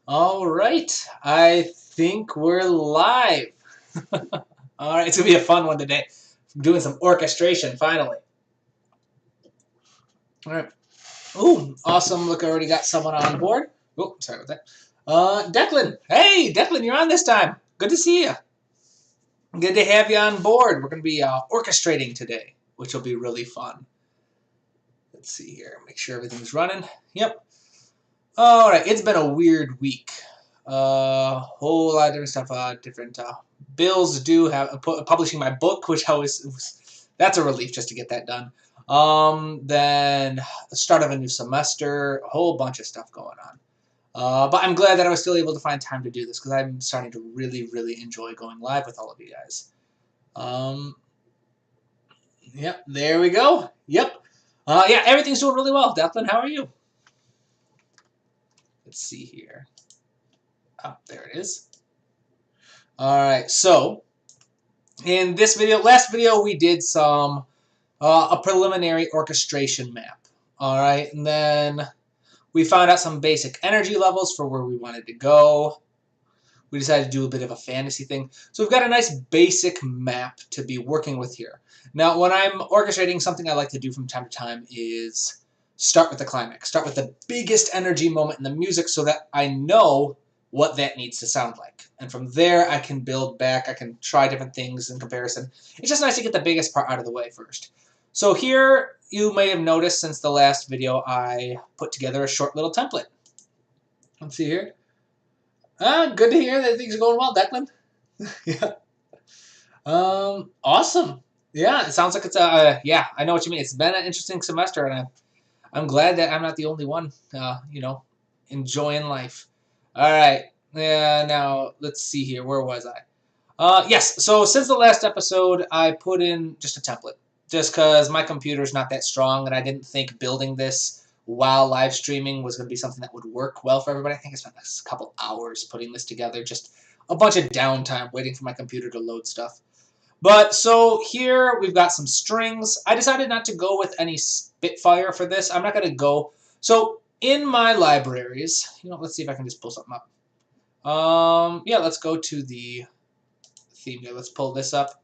All right, I think we're live. All right, it's gonna be a fun one today. Doing some orchestration finally. All right. Ooh, awesome! Look, I already got someone on board. Oh, sorry about that. Declan. Hey, Declan, you're on this time. Good to see you. Good to have you on board. We're gonna be orchestrating today, which will be really fun. Let's see here. Make sure everything's running. Yep. All right. It's been a weird week. Whole lot of different stuff. Different bills to do. Have publishing my book, which that's a relief just to get that done. Then the start of a new semester. A whole bunch of stuff going on. But I'm glad that I was still able to find time to do this because I'm starting to really, really enjoy going live with all of you guys. Um, yep. There we go. Yep. Yeah, everything's doing really well. Declan, how are you? Let's see here. Oh, there it is. All right. So in this video, last video, we did a preliminary orchestration map. All right, and then we found out some basic energy levels for where we wanted to go. We decided to do a bit of a fantasy thing. So we've got a nice basic map to be working with here. Now, when I'm orchestrating, something I like to do from time to time is start with the climax. Start with the biggest energy moment in the music so that I know what that needs to sound like. And from there, I can build back. I can try different things in comparison. It's just nice to get the biggest part out of the way first. So here, you may have noticed since the last video, I put together a short little template. Let's see here. Good to hear that things are going well, Declan. Yeah. Awesome. Yeah, it sounds like it's yeah, I know what you mean. It's been an interesting semester, and I'm glad that I'm not the only one, enjoying life. All right. Yeah, now let's see here. Where was I? Yes. So since the last episode, I put in just a template, just because my computer's not that strong, and I didn't think building this while live streaming was going to be something that would work well for everybody. I think I spent a couple hours putting this together, just a bunch of downtime waiting for my computer to load stuff. But so here we've got some strings. I decided not to go with any Spitfire for this. I'm not going to go. So in my libraries, let's see if I can just pull something up. Yeah, let's go to the theme here. Let's pull this up.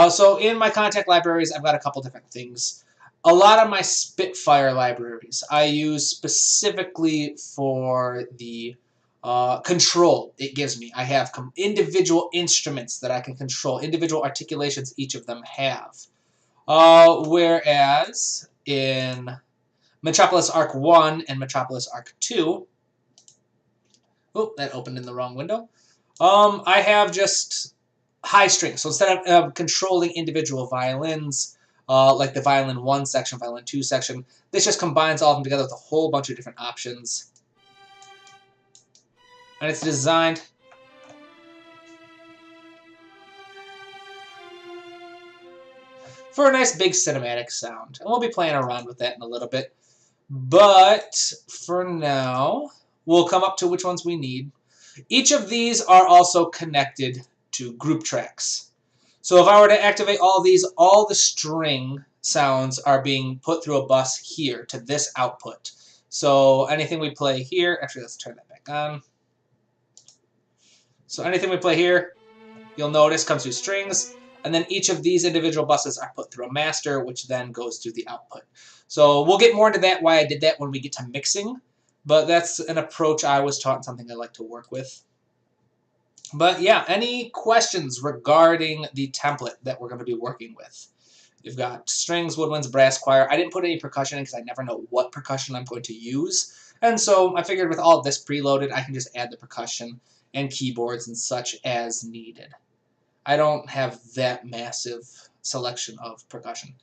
So in my contact libraries, I've got a couple different things. A lot of my Spitfire libraries I use specifically for the control it gives me. I have individual instruments that I can control, individual articulations each of them have. Whereas in Metropolis Arc 1 and Metropolis Arc 2, oh, that opened in the wrong window. I have just high strings. So instead of controlling individual violins, like the violin 1 section, violin 2 section, this just combines all of them together with a whole bunch of different options. And it's designed for a nice big cinematic sound. And we'll be playing around with that in a little bit. But for now, we'll come up to which ones we need. Each of these are also connected to group tracks. So if I were to activate all these, all the string sounds are being put through a bus here to this output. So anything we play here, actually let's turn that back on. So anything we play here, you'll notice comes through strings, and then each of these individual buses are put through a master, which then goes through the output. So we'll get more into that, why I did that when we get to mixing, but that's an approach I was taught and something I like to work with. But yeah, any questions regarding the template that we're going to be working with? You've got strings, woodwinds, brass, choir. I didn't put any percussion in because I never know what percussion I'm going to use. And so I figured with all of this preloaded, I can just add the percussion and keyboards and such as needed. I don't have that massive selection of percussion.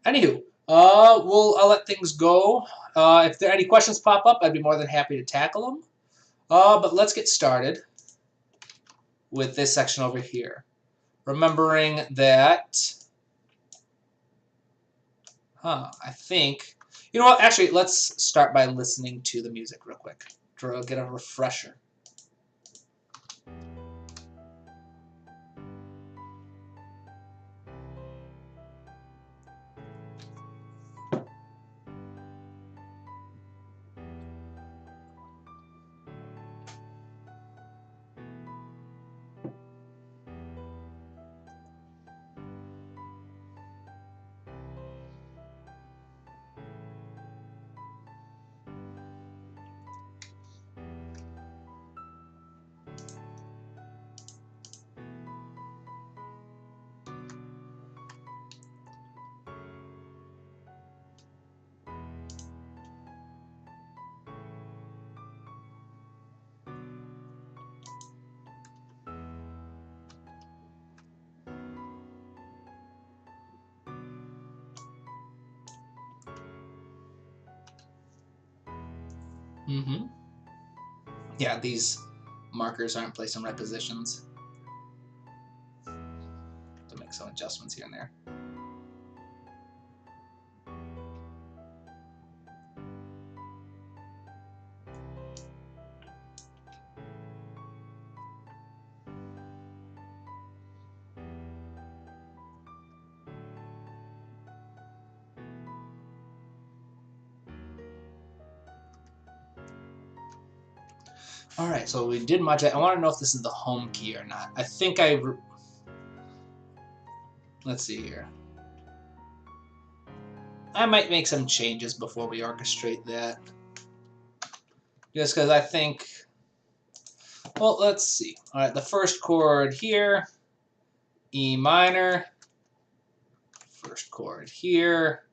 Anywho, I'll let things go. If there any questions pop up, I'd be more than happy to tackle them. But let's get started with this section over here. Remembering that, I think, you know what, actually, let's start by listening to the music real quick to get a refresher. Mm-hmm. Yeah, these markers aren't placed in right positions. To make some adjustments here and there. All right, so we did modulate. I want to know if this is the home key or not. I think let's see here. I might make some changes before we orchestrate that. Just because I think, well, let's see. All right, the first chord here, E minor. First chord here,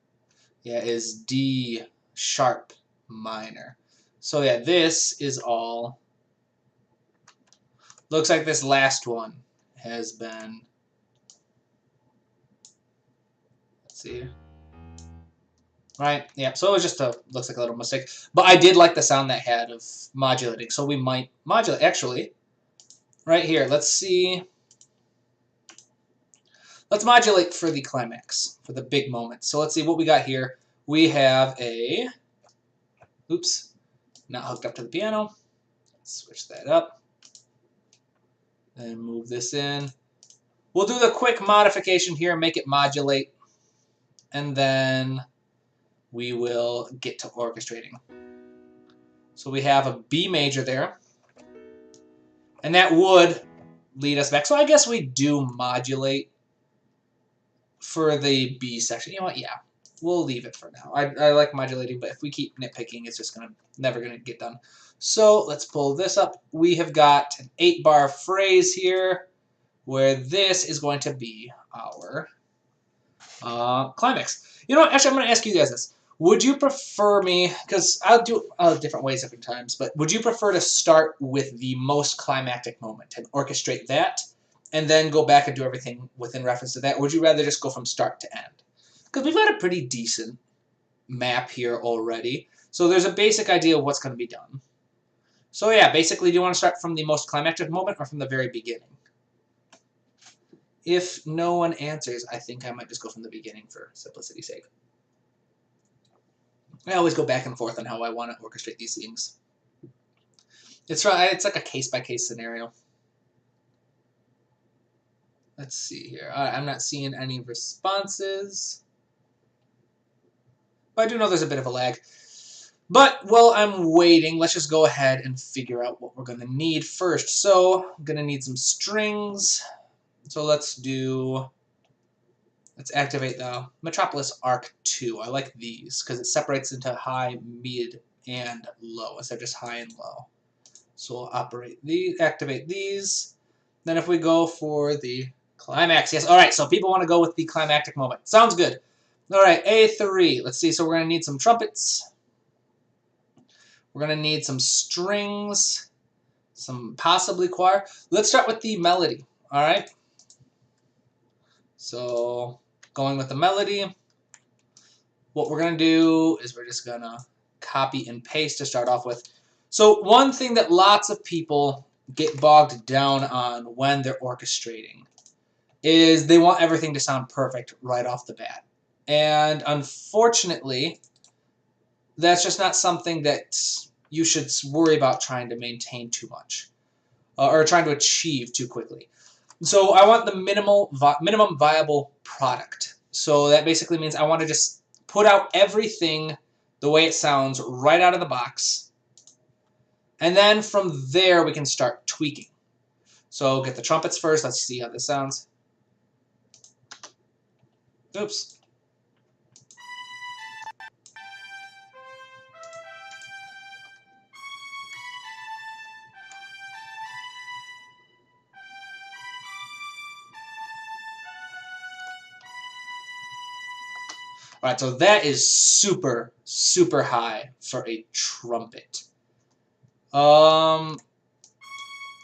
yeah, is D sharp minor. So yeah, this is all. Looks like this last one has been. Let's see. Right, yeah, so it was just looks like a little mistake. But I did like the sound that had of modulating, so we might modulate. Actually, right here, let's see. Let's modulate for the climax, for the big moment. So let's see what we got here. We have a, oops, not hooked up to the piano. Let's switch that up. And move this in. We'll do the quick modification here, make it modulate, and then we will get to orchestrating. So we have a B major there, and that would lead us back. So I guess we do modulate for the B section. You know what? Yeah, we'll leave it for now. I like modulating, but if we keep nitpicking, it's just never gonna get done. So let's pull this up. We have got an 8-bar phrase here, where this is going to be our climax. You know what? Actually, I'm going to ask you guys this. Would you prefer me, because I'll do different ways different times, but would you prefer to start with the most climactic moment and orchestrate that, and then go back and do everything within reference to that, or would you rather just go from start to end? Because we've got a pretty decent map here already, so there's a basic idea of what's going to be done. So yeah, basically, do you want to start from the most climactic moment or from the very beginning? If no one answers, I think I might just go from the beginning for simplicity's sake. I always go back and forth on how I want to orchestrate these things. It's like a case-by-case scenario. Let's see here. I'm not seeing any responses. But I do know there's a bit of a lag. But while I'm waiting, let's just go ahead and figure out what we're going to need first. So I'm going to need some strings. So let's activate the Metropolis Arc 2. I like these because it separates into high, mid, and low instead of just high and low. So we'll activate these. Then if we go for the climax, yes. All right, so people want to go with the climactic moment. Sounds good. All right, A3. Let's see. So we're going to need some trumpets. We're going to need some strings, some possibly choir. Let's start with the melody. All right. So going with the melody, what we're going to do is we're just going to copy and paste to start off with. So one thing that lots of people get bogged down on when they're orchestrating is they want everything to sound perfect right off the bat. And unfortunately, that's just not something that you should worry about trying to maintain too much or trying to achieve too quickly. So I want the minimum viable product. So that basically means I want to just put out everything the way it sounds right out of the box. And then from there we can start tweaking. So get the trumpets first. Let's see how this sounds. Oops. All right, so that is super, super high for a trumpet.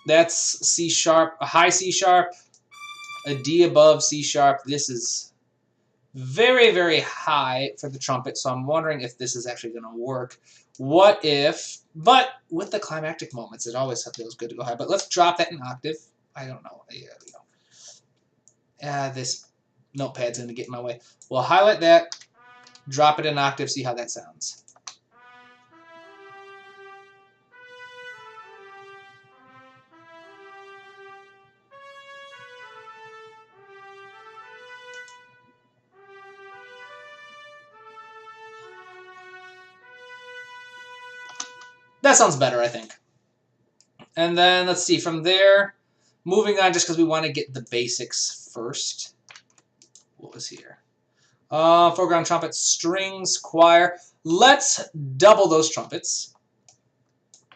That's C sharp, a high C sharp, a D above C sharp. This is very, very high for the trumpet, so I'm wondering if this is actually going to work. what if, but with the climactic moments, it always feels good to go high. But let's drop that an octave. I don't know. Yeah, this notepad's going to get in my way. We'll highlight that, drop it an octave, see how that sounds. That sounds better, I think. And then let's see, from there, moving on just because we want to get the basics first. What was here? Foreground trumpet, strings, choir. Let's double those trumpets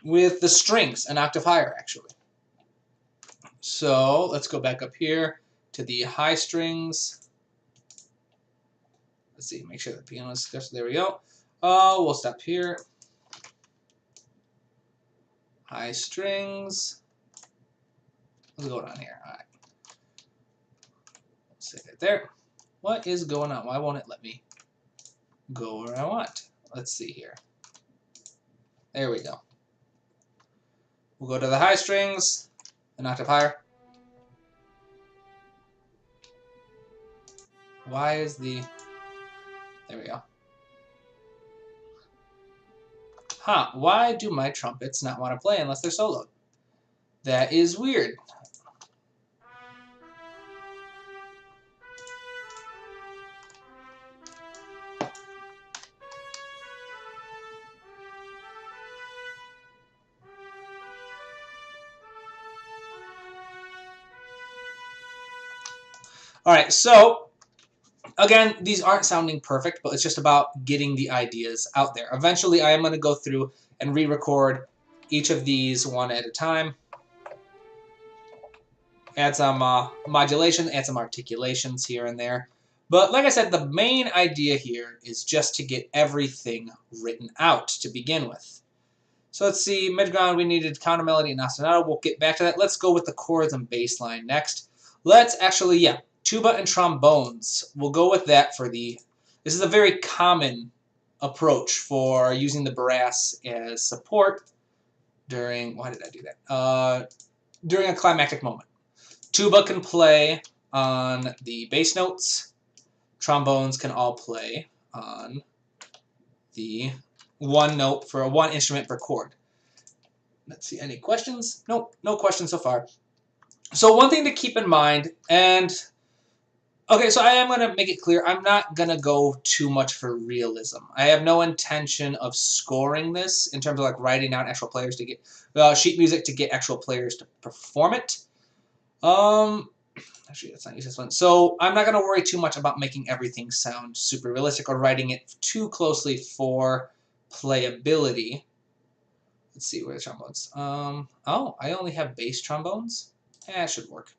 with the strings an octave higher, actually. So let's go back up here to the high strings. Let's see, make sure the piano is just, there we go. We'll stop here. High strings. What's going on here? All right. Set it there. What is going on? Why won't it let me go where I want? Let's see here. There we go. We'll go to the high strings, an octave higher. Why is the... There we go. Huh, why do my trumpets not want to play unless they're soloed? That is weird. All right, so again, these aren't sounding perfect, but it's just about getting the ideas out there. Eventually, I am going to go through and re-record each of these one at a time. Add some modulation, add some articulations here and there. But like I said, the main idea here is just to get everything written out to begin with. So let's see, midground, we needed counter melody and ostinato. We'll get back to that. Let's go with the chords and bass line next. Let's actually, yeah, tuba and trombones. We'll go with that for the... This is a very common approach for using the brass as support during... Why did I do that? During a climactic moment. Tuba can play on the bass notes. Trombones can all play on the one note for one instrument per chord. Let's see, any questions? Nope, no questions so far. So one thing to keep in mind, and okay, so I am going to make it clear, I'm not going to go too much for realism. I have no intention of scoring this in terms of like writing down actual players to get sheet music to get actual players to perform it. Actually, that's not this one. So I'm not going to worry too much about making everything sound super realistic or writing it too closely for playability. Let's see, where the trombones. Oh, I only have bass trombones. It should work.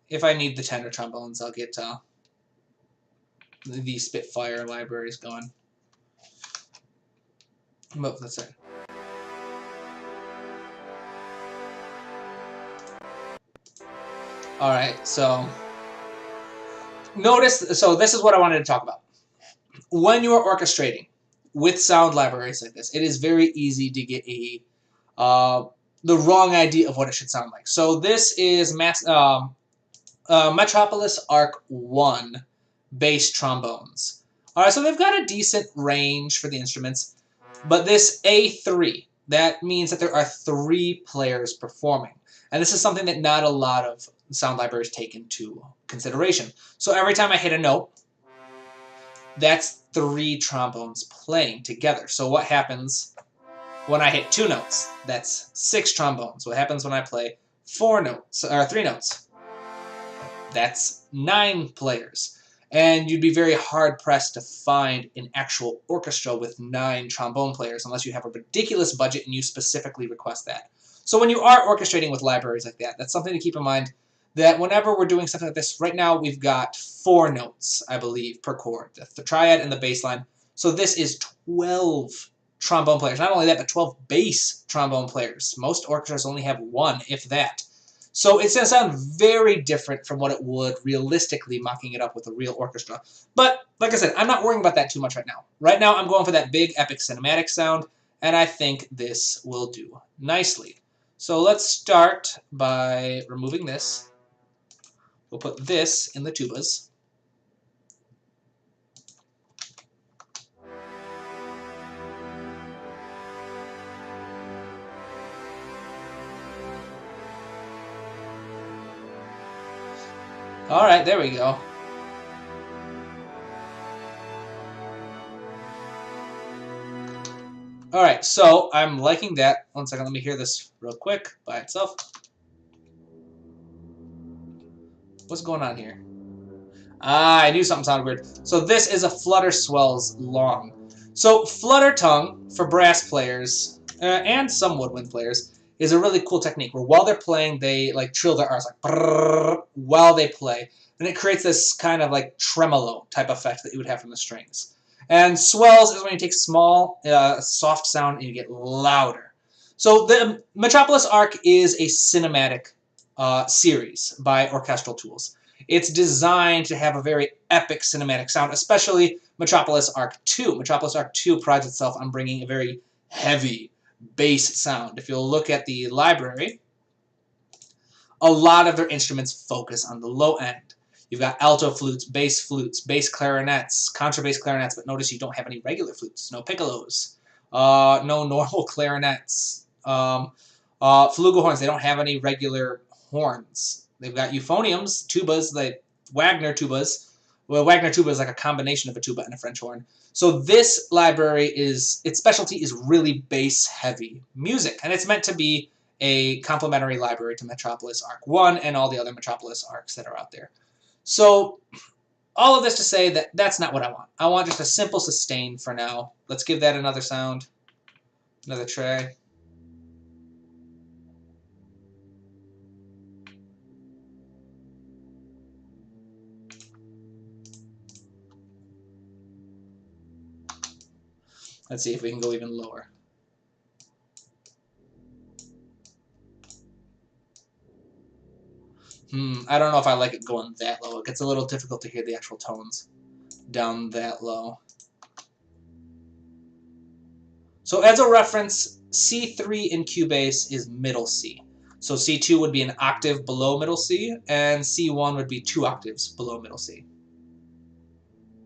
If I need the tenor trombones, I'll get the Spitfire libraries going. But that's it. All right, so notice, so this is what I wanted to talk about. When you are orchestrating with sound libraries like this, it is very easy to get the wrong idea of what it should sound like. So this is Metropolis Arc 1 bass trombones. All right, so they've got a decent range for the instruments, but this A3, that means that there are 3 players performing. And this is something that not a lot of sound libraries take into consideration. So every time I hit a note, that's 3 trombones playing together. So what happens when I hit 2 notes? That's 6 trombones. What happens when I play 4 notes, or 3 notes? That's 9 players. And you'd be very hard-pressed to find an actual orchestra with 9 trombone players unless you have a ridiculous budget and you specifically request that. So when you are orchestrating with libraries like that, that's something to keep in mind, that whenever we're doing something like this, right now we've got 4 notes, I believe, per chord, the triad and the bass line. So this is 12 trombone players. Not only that, but 12 bass trombone players. Most orchestras only have 1, if that. So it's going to sound very different from what it would realistically mocking it up with a real orchestra. But, like I said, I'm not worrying about that too much right now. Right now, I'm going for that big, epic cinematic sound, and I think this will do nicely. So let's start by removing this. We'll put this in the tubas. All right, there we go. All right, so I'm liking that. One second, let me hear this real quick by itself. What's going on here? Ah, I knew something sounded weird. So this is a flutter swells long. So flutter tongue for brass players and some woodwind players is a really cool technique where while they're playing, they like trill their R's like brrr, while they play, and it creates this kind of like tremolo type effect that you would have from the strings. And swells is when you take small, soft sound and you get louder. So the Metropolis Arc is a cinematic series by Orchestral Tools. It's designed to have a very epic cinematic sound, especially Metropolis Arc 2. Metropolis Arc 2 prides itself on bringing a very heavy bass sound. If you'll look at the library, a lot of their instruments focus on the low end. You've got alto flutes, bass clarinets, contrabass clarinets, but notice you don't have any regular flutes, no piccolos, no normal clarinets, flugelhorns. They don't have any regular horns. They've got euphoniums, tubas, like Wagner tubas. Well, Wagner tuba is like a combination of a tuba and a French horn. So this library its specialty is really bass-heavy music, and it's meant to be a complementary library to Metropolis Arc 1 and all the other Metropolis Arcs that are out there. So all of this to say that that's not what I want. I want just a simple sustain for now. Let's give that another sound, another tray. Let's see if we can go even lower. I don't know if I like it going that low. It gets a little difficult to hear the actual tones down that low. So as a reference, C3 in Cubase is middle C. So C2 would be an octave below middle C, and C1 would be 2 octaves below middle C.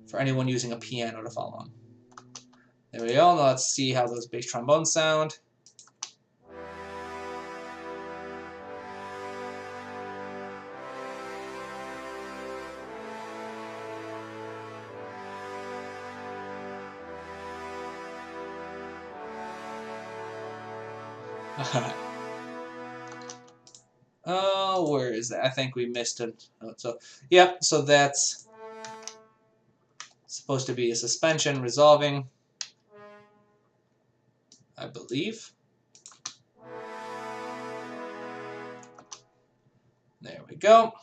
For anyone using a piano to follow on. There we go. Now let's see how those bass trombones sound. Oh, where is that? I think we missed it. So, yep, so that's supposed to be a suspension resolving, I believe. There we go.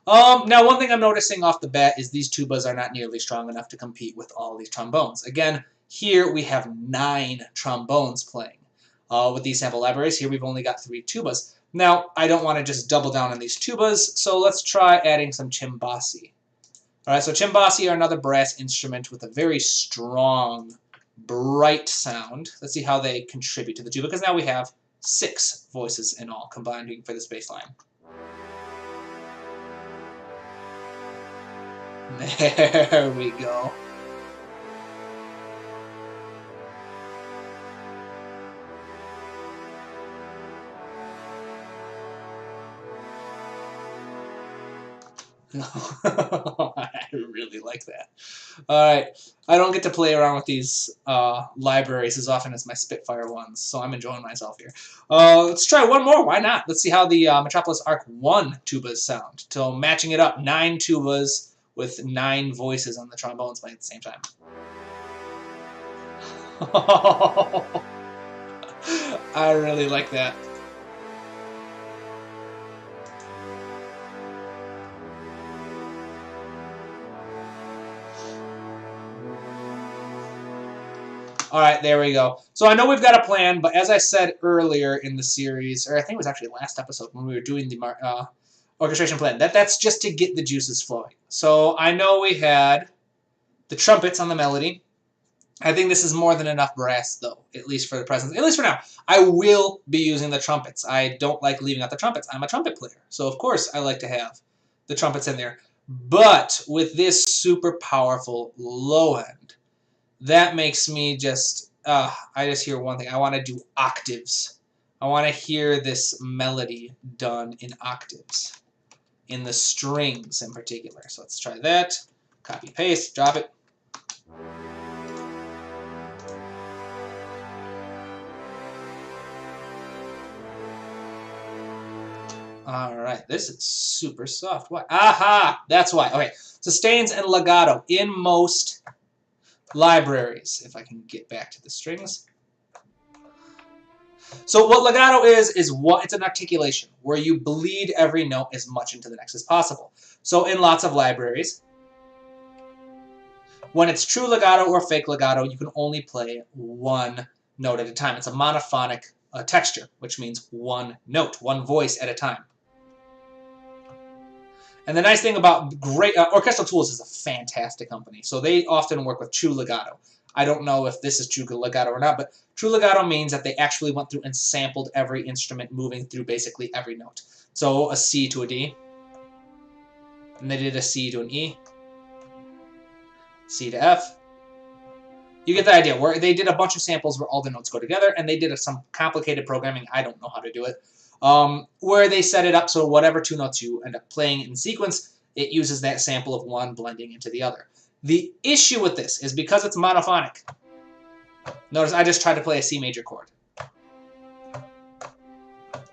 Now, one thing I'm noticing off the bat is these tubas are not nearly strong enough to compete with all these trombones. Again, here we have 9 trombones playing. With these sample libraries, here we've only got 3 tubas. Now, I don't want to just double down on these tubas, so let's try adding some chimbassi. All right, so chimbassi are another brass instrument with a very strong, bright sound. Let's see how they contribute to the tuba, because now we have 6 voices in all, combining for this bass line. There we go. I really like that. Alright, I don't get to play around with these libraries as often as my Spitfire ones, so I'm enjoying myself here. Let's try one more, why not? Let's see how the Metropolis Arc 1 tubas sound. So matching it up, 9 tubas with 9 voices on the trombones playing at the same time. I really like that. All right, there we go. So I know we've got a plan, but as I said earlier in the series, or I think it was actually last episode when we were doing the orchestration plan, that's just to get the juices flowing. So I know we had the trumpets on the melody. I think this is more than enough brass, though, at least for the present. At least for now. I will be using the trumpets. I don't like leaving out the trumpets. I'm a trumpet player, so of course I like to have the trumpets in there. But with this super powerful low end, that makes me just, I just hear one thing. I want to do octaves. I want to hear this melody done in octaves, in the strings in particular. So let's try that. Copy, paste, drop it. All right, this is super soft. Why? Aha! That's why. Okay, sustains and legato in most libraries. If I can get back to the strings. So what legato is what it's an articulation where you bleed every note as much into the next as possible. So in lots of libraries, when it's true legato or fake legato, you can only play one note at a time. It's a monophonic texture, which means one note, one voice at a time. And the nice thing about Orchestral Tools is a fantastic company. So they often work with true legato. I don't know if this is true legato or not, but true legato means that they actually went through and sampled every instrument moving through basically every note. So a C to a D, and they did a C to an E, C to F. You get the idea, where they did a bunch of samples where all the notes go together, and they did some complicated programming. I don't know how to do it. Where they set it up so whatever two notes you end up playing in sequence, it uses that sample of one blending into the other. The issue with this is because it's monophonic. Notice I just tried to play a C major chord.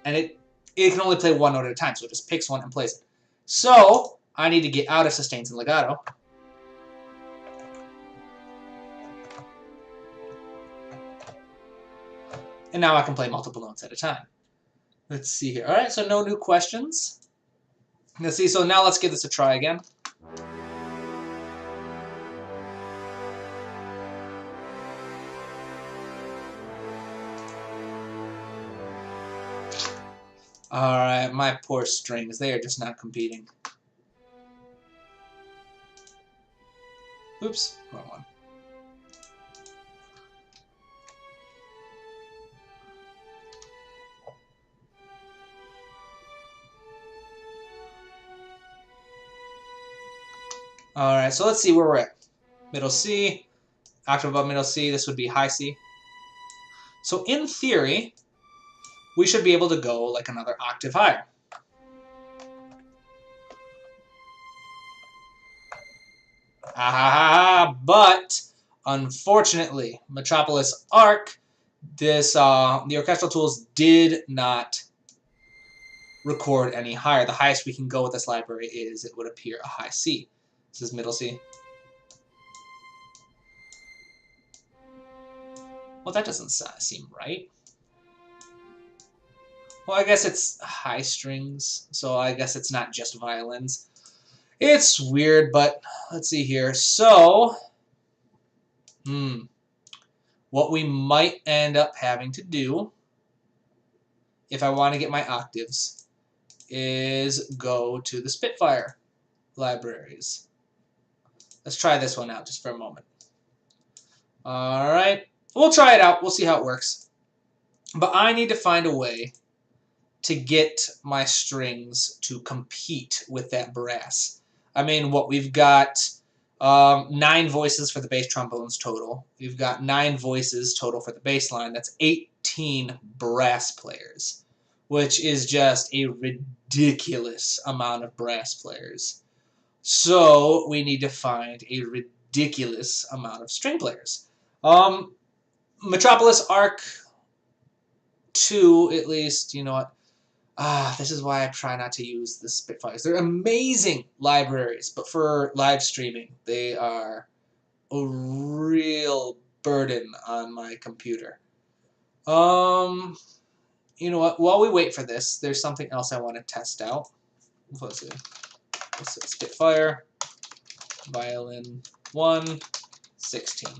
And it can only play one note at a time, so it just picks one and plays it. So I need to get out of sustains and legato. And now I can play multiple notes at a time. Let's see here. All right, so no new questions. Let's see, so now let's give this a try again. All right, my poor strings. They are just not competing. Oops, wrong one. All right, so let's see where we're at. Middle C, octave above middle C. This would be high C. So in theory, we should be able to go like another octave higher. But unfortunately, Metropolis Arc, the orchestral tools did not record any higher. The highest we can go with this library is, it would appear, a high C. This is middle C. Well, that doesn't seem right. Well, I guess it's high strings, so I guess it's not just violins. It's weird, but let's see here. So, what we might end up having to do, if I want to get my octaves, is go to the Spitfire libraries. Let's try this one out just for a moment. All right. We'll try it out. We'll see how it works. But I need to find a way to get my strings to compete with that brass. I mean, we've got 9 voices for the bass trombones total. We've got 9 voices total for the bass line. That's 18 brass players, which is just a ridiculous amount of brass players. So we need to find a ridiculous amount of string players. Metropolis Arc 2, at least, you know what? This is why I try not to use the Spitfires. They're amazing libraries, but for live streaming, they are a real burden on my computer. You know what? While we wait for this, there's something else I want to test out. Let's see. Spitfire, violin 1, 16.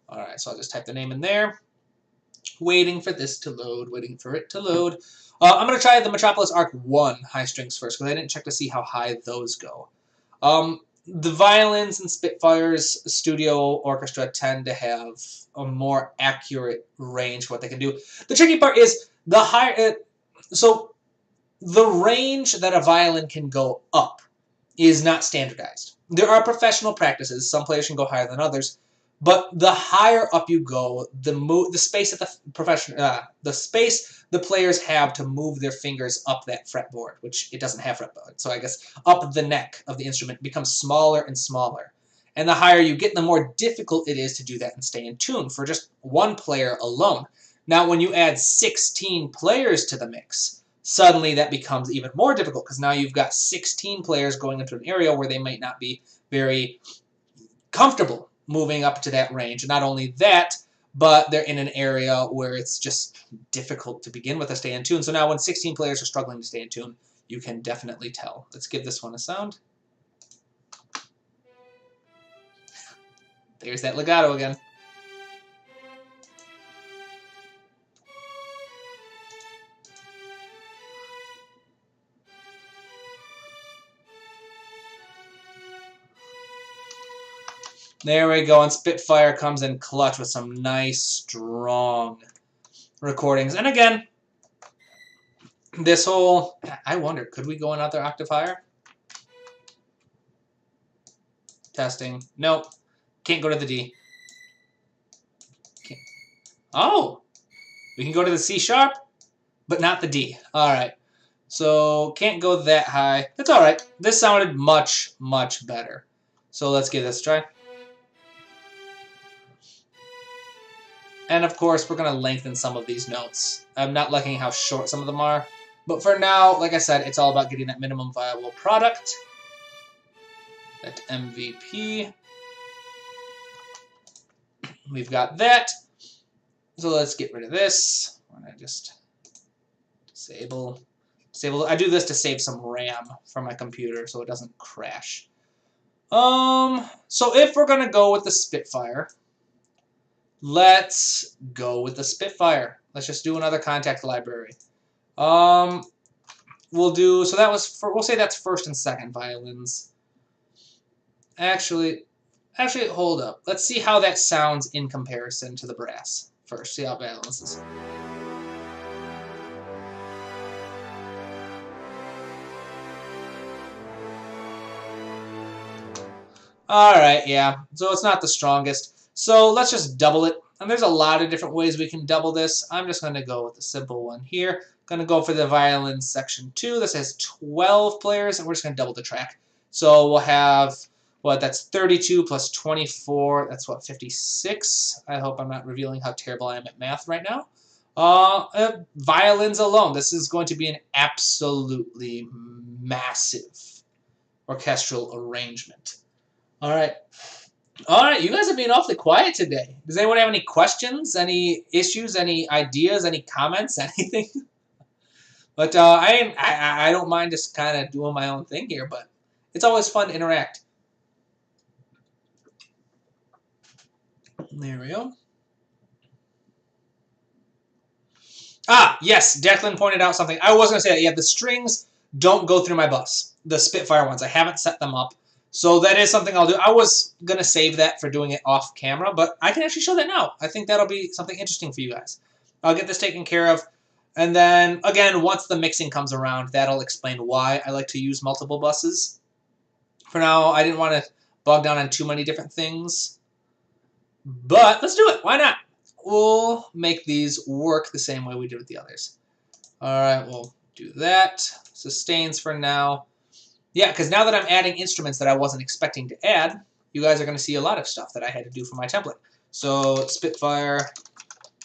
All right, so I'll just type the name in there. Waiting for this to load, waiting for it to load. I'm going to try the Metropolis Arc 1 high strings first, because I didn't check to see how high those go. the violins and Spitfire's studio orchestra tend to have a more accurate range for what they can do. The tricky part is the higher. So the range that a violin can go up is not standardized. There are professional practices. Some players can go higher than others, but the higher up you go, the space that the space the players have to move their fingers up that fretboard, which it doesn't have fretboard. So I guess up the neck of the instrument becomes smaller and smaller. And the higher you get, the more difficult it is to do that and stay in tune for just one player alone. Now, when you add 16 players to the mix, suddenly that becomes even more difficult because now you've got 16 players going into an area where they might not be very comfortable moving up to that range. And not only that, but they're in an area where it's just difficult to begin with to stay in tune. So now when 16 players are struggling to stay in tune, you can definitely tell. Let's give this one a sound. There's that legato again. There we go, and Spitfire comes in clutch with some nice, strong recordings. And again, this whole... I wonder, could we go another octave higher? Testing. Nope. Can't go to the D. Can't. Oh! We can go to the C sharp, but not the D. Alright. So, can't go that high. That's alright. This sounded much, much better. So let's give this a try. And of course, we're going to lengthen some of these notes. I'm not liking how short some of them are. But for now, like I said, it's all about getting that minimum viable product. That MVP. We've got that. So let's get rid of this. We're going to just disable. I do this to save some RAM for my computer so it doesn't crash. So if we're going to go with the Spitfire, let's go with the Spitfire. Let's just do another contact library. We'll do, so that was, we'll say that's first and second violins. Actually, hold up. Let's see how that sounds in comparison to the brass first. See how it balances. Alright, yeah. So it's not the strongest. So let's just double it. And there's a lot of different ways we can double this. I'm just going to go with the simple one here. Going to go for the violin section 2. This has 12 players, and we're just going to double the track. So we'll have, what, that's 32 plus 24. That's, what, 56? I hope I'm not revealing how terrible I am at math right now. Violins alone. This is going to be an absolutely massive orchestral arrangement. All right. All right, you guys are being awfully quiet today. Does anyone have any questions, any issues, any ideas, any comments, anything? But I don't mind just kind of doing my own thing here, but it's always fun to interact. There we go. Ah, yes, Declan pointed out something. I was going to say that. Yeah, the strings don't go through my bus. The Spitfire ones. I haven't set them up. So that is something I'll do. I was going to save that for doing it off camera, but I can actually show that now. I think that'll be something interesting for you guys. I'll get this taken care of. And then, again, once the mixing comes around, that'll explain why I like to use multiple buses. For now, I didn't want to bog down on too many different things. But let's do it. Why not? We'll make these work the same way we did with the others. All right, we'll do that. Sustains for now. Yeah, because now that I'm adding instruments that I wasn't expecting to add, you guys are going to see a lot of stuff that I had to do for my template. So Spitfire,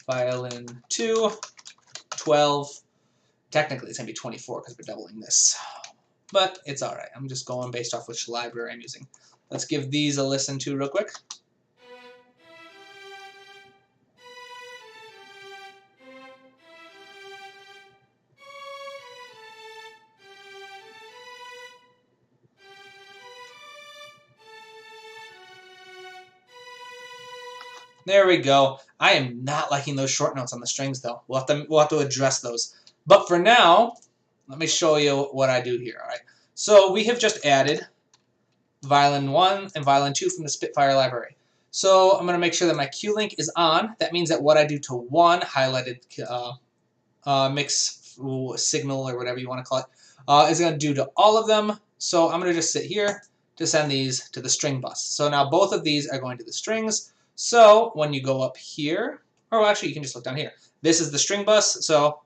violin 2, 12. Technically, it's going to be 24 because we're doubling this. But it's all right. I'm just going based off which library I'm using. Let's give these a listen to real quick. There we go. I am not liking those short notes on the strings, though. We'll have to address those. But for now, let me show you what I do here. All right. So we have just added violin 1 and violin 2 from the Spitfire library. So I'm going to make sure that my Q link is on. That means that what I do to one highlighted mix signal or whatever you want to call it is going to do to all of them. So I'm going to just sit here to send these to the string bus. So now both of these are going to the strings. So when you go up here, or actually you can just look down here. This is the string bus. So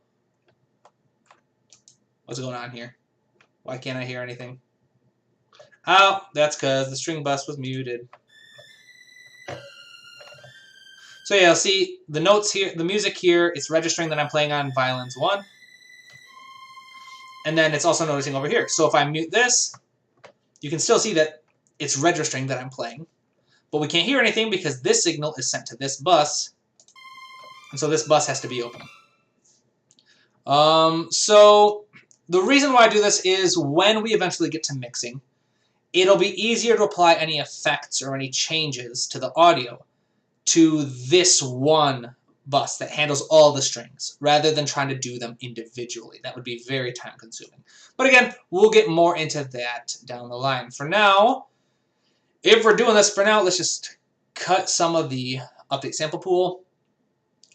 what's going on here? Why can't I hear anything? Oh, that's because the string bus was muted. So yeah, see the notes here, the music here, it's registering that I'm playing on violins 1. And then it's also noticing over here. So if I mute this, you can still see that it's registering that I'm playing. But we can't hear anything because this signal is sent to this bus. And so this bus has to be open. So the reason why I do this is when we eventually get to mixing, it'll be easier to apply any effects or any changes to the audio to this one bus that handles all the strings, rather than trying to do them individually. That would be very time consuming. But again, we'll get more into that down the line. For now, if we're doing this for now, let's just cut some of the update sample pool.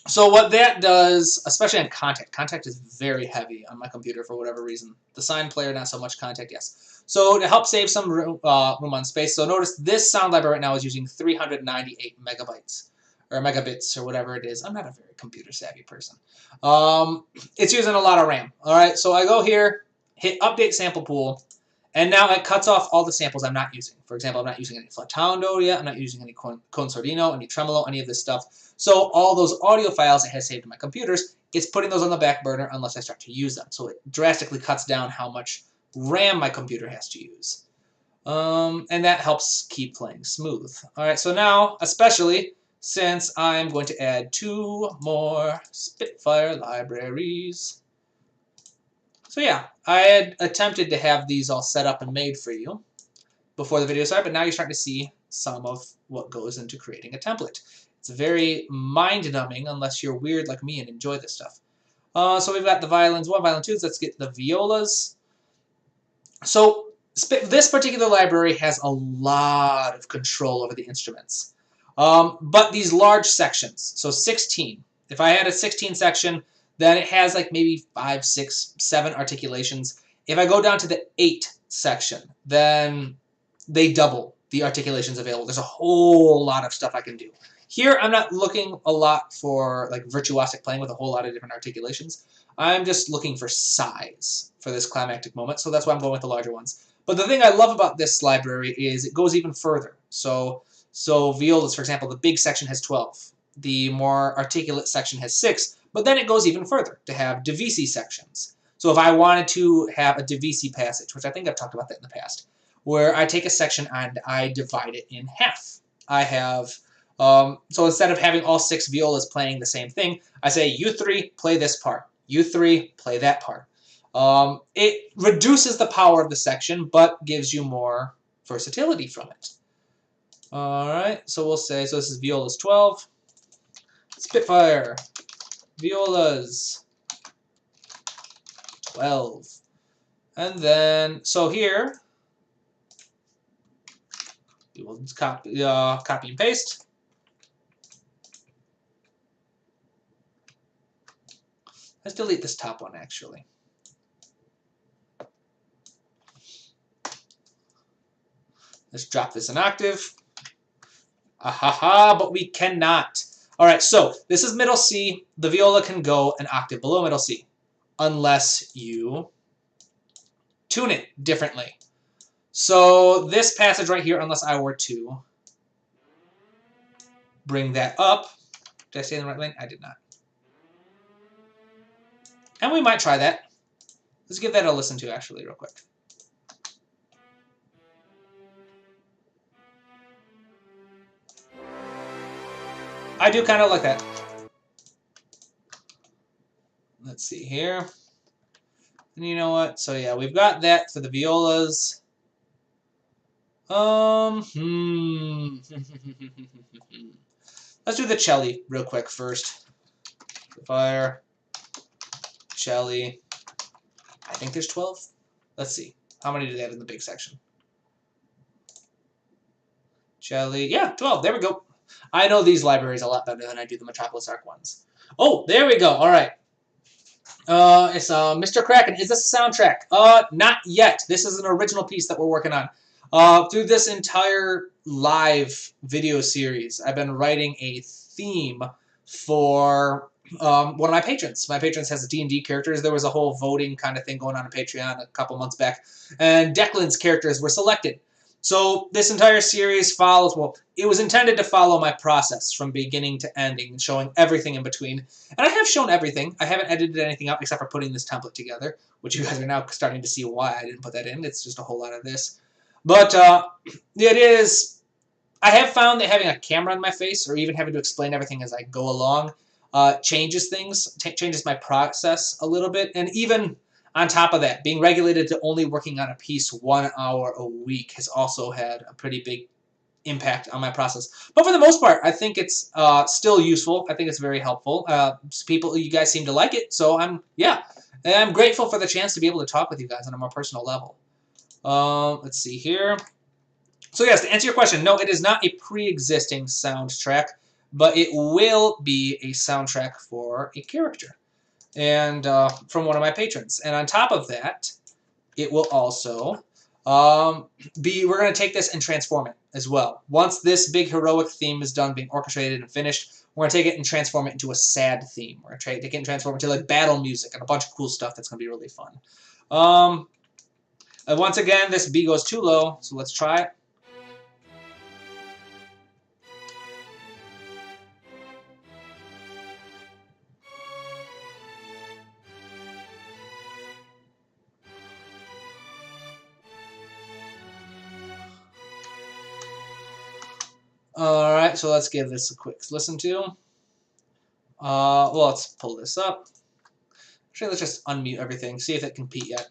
So what that does, especially on Contact is very heavy on my computer for whatever reason. The Sine player, not so much Contact, yes. So to help save some room on space, so notice this sound library right now is using 398 megabytes, or megabits, or whatever it is. I'm not a very computer savvy person. It's using a lot of RAM. All right, so I go here, hit Update Sample Pool, and now it cuts off all the samples I'm not using. For example, I'm not using any flautando yet. I'm not using any consordino, any tremolo, any of this stuff. So all those audio files it has saved in my computers, it's putting those on the back burner unless I start to use them. So it drastically cuts down how much RAM my computer has to use. And that helps keep playing smooth. All right, so now, especially since I'm going to add 2 more Spitfire libraries. So yeah, I had attempted to have these all set up and made for you before the video started, but now you're starting to see some of what goes into creating a template. It's very mind-numbing unless you're weird like me and enjoy this stuff. So we've got the violins 1, violin 2s. Let's get the violas. So this particular library has a lot of control over the instruments. But these large sections, so 16. If I had a 16 section, then it has like maybe 5, 6, 7 articulations. If I go down to the 8 section, then they double the articulations available. There's a whole lot of stuff I can do. Here, I'm not looking a lot for like virtuosic playing with a whole lot of different articulations. I'm just looking for size for this climactic moment, so that's why I'm going with the larger ones. But the thing I love about this library is it goes even further. So violas, for example, the big section has 12. The more articulate section has 6, but then it goes even further to have divisi sections. So if I wanted to have a divisi passage, which I think I've talked about that in the past, where I take a section and I divide it in half. I have, so instead of having all 6 violas playing the same thing, I say, you 3, play this part. You 3, play that part. It reduces the power of the section, but gives you more versatility from it. All right, so we'll say, so this is violas 12, Spitfire, violas 12. And then, so here, we will just copy and paste. Let's delete this top one, actually. Let's drop this an octave. Ahaha, but we cannot. All right, so this is middle C. The viola can go an octave below middle C, unless you tune it differently. So this passage right here, unless I were to bring that up. Did I stay in the right lane? I did not. And we might try that. Let's give that a listen to, actually, real quick. I do kind of like that. Let's see here. And you know what? So yeah, we've got that for the violas. Let's do the cello real quick first. Fire, cello. I think there's 12. Let's see. How many do they have in the big section? Shelly. Yeah, 12. There we go. I know these libraries a lot better than I do the Metropolis Arc ones. Oh, there we go. All right. It's Mr. Kraken. Is this a soundtrack? Not yet. This is an original piece that we're working on. Through this entire live video series, I've been writing a theme for one of my patrons. My patrons has D&D characters. There was a whole voting kind of thing going on Patreon a couple months back, and Declan's characters were selected. So this entire series follows, well, it was intended to follow my process from beginning to ending, showing everything in between. And I have shown everything. I haven't edited anything out except for putting this template together, which you guys are now starting to see why I didn't put that in. It's just a whole lot of this. But it is, I have found that having a camera on my face or even having to explain everything as I go along changes things, changes my process a little bit. And even on top of that, being regulated to only working on a piece 1 hour a week has also had a pretty big impact on my process. But for the most part, I think it's still useful. I think it's very helpful. You guys seem to like it, so I'm grateful for the chance to be able to talk with you guys on a more personal level. Let's see here. So yes, to answer your question, no, it is not a pre-existing soundtrack, but it will be a soundtrack for a character, and from one of my patrons. And on top of that, it will also we're going to take this and transform it as well. Once this big heroic theme is done being orchestrated and finished, we're going to take it and transform it into a sad theme. We're going to take it and transform it to like battle music and a bunch of cool stuff that's going to be really fun. And once again, this B goes too low, so let's try it. Alright, so let's give this a quick listen to. Well, let's pull this up. Actually, let's just unmute everything, see if it can compete yet.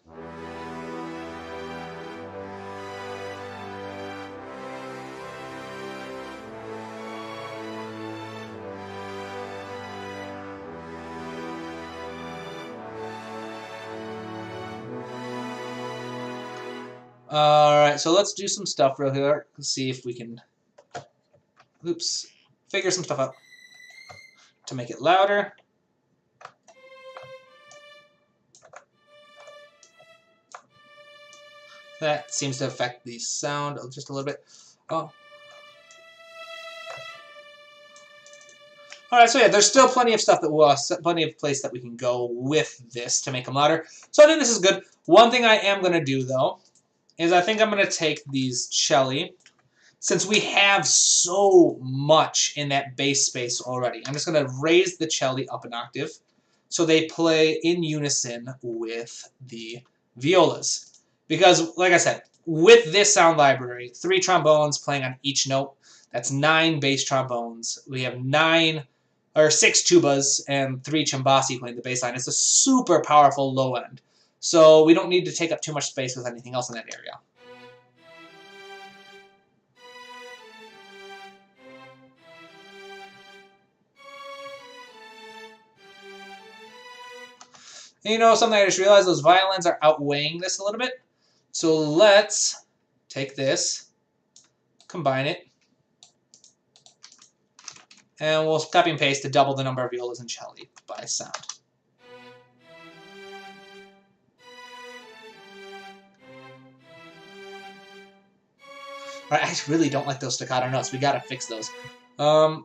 Alright, so let's do some stuff real here. Let's see if we can figure some stuff out to make it louder. That seems to affect the sound just a little bit. Oh. Alright, so yeah, there's still plenty of stuff that plenty of place that we can go with this to make them louder. So I think this is good. One thing I am going to do, though, is I think I'm going to take these celli. Since we have so much in that bass space already, I'm just going to raise the celli up an octave so they play in unison with the violas. Because, like I said, with this sound library, 3 trombones playing on each note, that's 9 bass trombones. We have 6 tubas and 3 cimbassi playing the bass line. It's a super powerful low end. So we don't need to take up too much space with anything else in that area. And you know, something I just realized, those violins are outweighing this a little bit. So let's take this, combine it, and we'll copy and paste to double the number of violas and celli by sound. Alright, I really don't like those staccato notes. We gotta fix those. Oh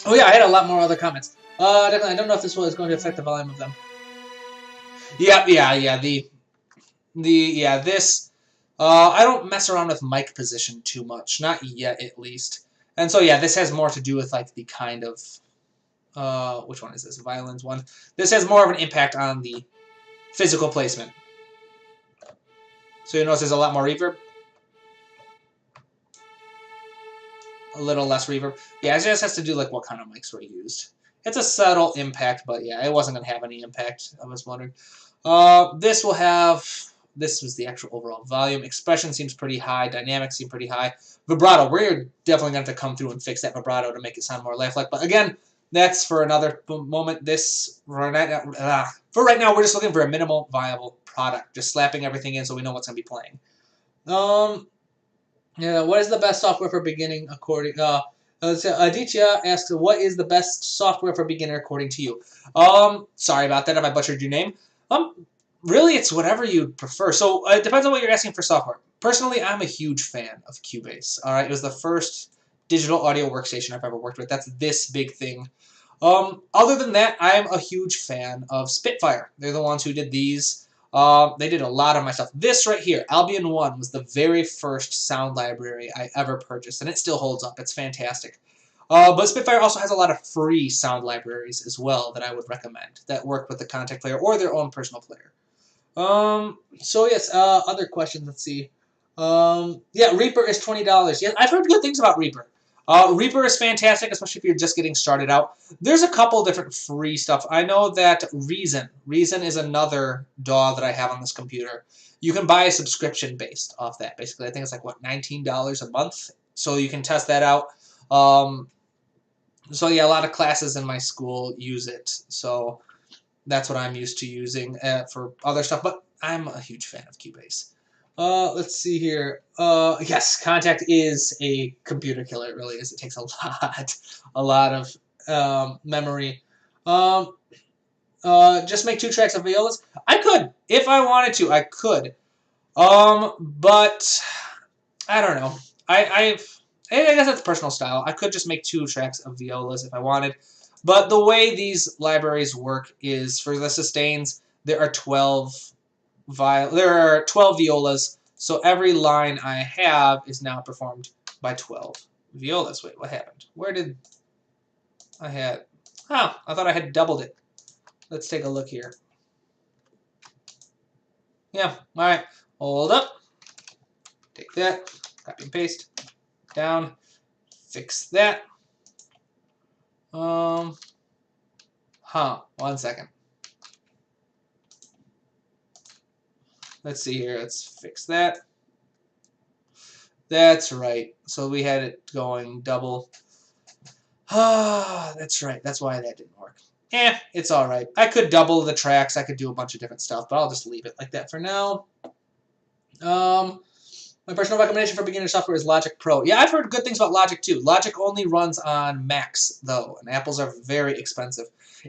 yeah, I had a lot more other comments. Definitely, I don't know if this one is going to affect the volume of them. Yeah. This. I don't mess around with mic position too much, not yet at least. And so yeah, this has more to do with like the kind of which one is this? Violins one. This has more of an impact on the physical placement. So you notice there's a lot more reverb. A little less reverb. Yeah, it just has to do like what kind of mics were used. It's a subtle impact, but yeah, it wasn't going to have any impact, I was wondering. This will have... This was the actual overall volume. Expression seems pretty high. Dynamics seem pretty high. Vibrato, we're definitely going to have to come through and fix that vibrato to make it sound more lifelike. But again, that's for another moment. For right now, we're just looking for a minimal viable product. Just slapping everything in so we know what's going to be playing. Yeah, what is the best software for beginning according? Aditya asks, what is the best software for beginner according to you? Sorry about that if I butchered your name. Really, it's whatever you prefer. So it depends on what you're asking for software. Personally, I'm a huge fan of Cubase. All right, it was the first digital audio workstation I've ever worked with. That's this big thing. Other than that, I'm a huge fan of Spitfire. They're the ones who did these. They did a lot of my stuff. This right here, Albion 1, was the very first sound library I ever purchased, and it still holds up. It's fantastic. But Spitfire also has a lot of free sound libraries as well that I would recommend that work with the Contact Player or their own personal player. So yes, other questions, let's see. Yeah, Reaper is $20. Yeah, I've heard good things about Reaper. Reaper is fantastic, especially if you're just getting started out. There's a couple different free stuff. I know that Reason is another DAW that I have on this computer. You can buy a subscription based off that. Basically, I think it's like, what, $19 a month? So you can test that out. So yeah, a lot of classes in my school use it. So that's what I'm used to using for other stuff, but I'm a huge fan of Cubase. Let's see here. Yes, Contact is a computer killer. It really is. It takes a lot of memory. Um, just make 2 tracks of violas. I could, if I wanted to. I could. But I don't know. I guess that's personal style. I could just make 2 tracks of violas if I wanted. But the way these libraries work is for the sustains, there are 12 violas. So every line I have is now performed by 12 violas. Wait, what happened? Where did I had? Oh, I thought I had doubled it. Let's take a look here. Yeah, all right. Hold up. Take that. Copy and paste. Down. Fix that. One second. Let's see here. Let's fix that. That's right. So we had it going double. Ah, that's right. That's why that didn't work. It's all right. I could double the tracks. I could do a bunch of different stuff, but I'll just leave it like that for now. My personal recommendation for beginner software is Logic Pro. Yeah, I've heard good things about Logic too. Logic only runs on Macs though, and Apples are very expensive.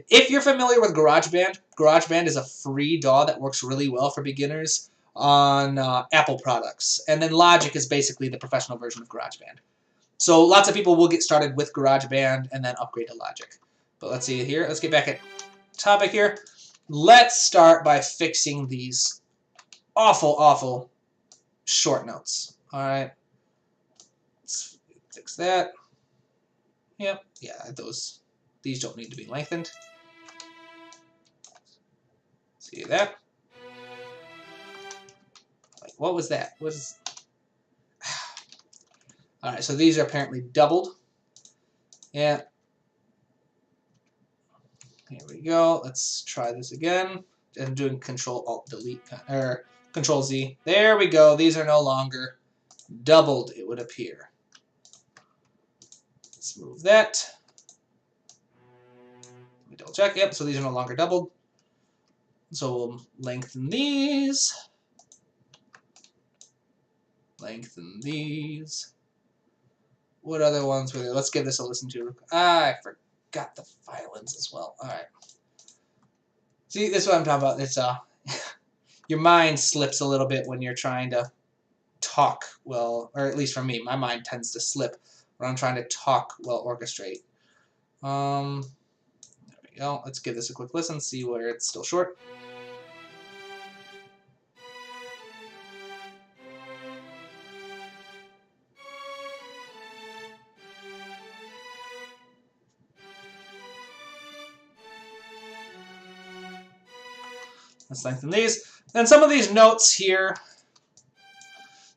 If you're familiar with GarageBand, GarageBand is a free DAW that works really well for beginners on Apple products. And then Logic is basically the professional version of GarageBand. So lots of people will get started with GarageBand and then upgrade to Logic. But let's see here. Let's get back at topic here. Let's start by fixing these awful short notes. All right. Let's fix that. Yep. Yeah, these don't need to be lengthened. See that? Like, what was that? All right, so these are apparently doubled. Yeah. Here we go. Let's try this again. I'm doing Control-Alt-Delete, or Control-Z. There we go. These are no longer doubled, it would appear. Let's move that. Let me double check. Yep, so these are no longer doubled. So we'll lengthen these. Lengthen these. What other ones were there? Let's give this a listen to. I forgot the violins as well. All right. See, this is what I'm talking about. It's your mind slips a little bit when you're trying to talk well, or at least for me, my mind tends to slip when I'm trying to talk while orchestrate. There we go. Let's give this a quick listen, see where it's still short. Let's lengthen these. And some of these notes here,